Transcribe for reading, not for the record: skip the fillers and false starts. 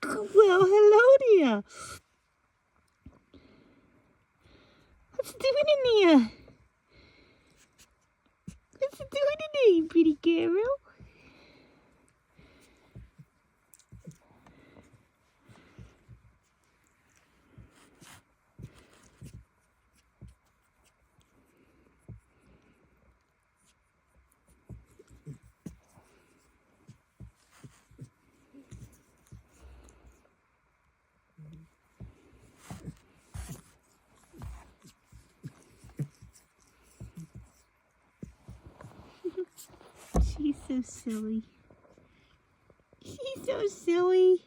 Well, hello dear. What's it doing in here? What's it doing in here, pretty girl? She's so silly. She's so silly.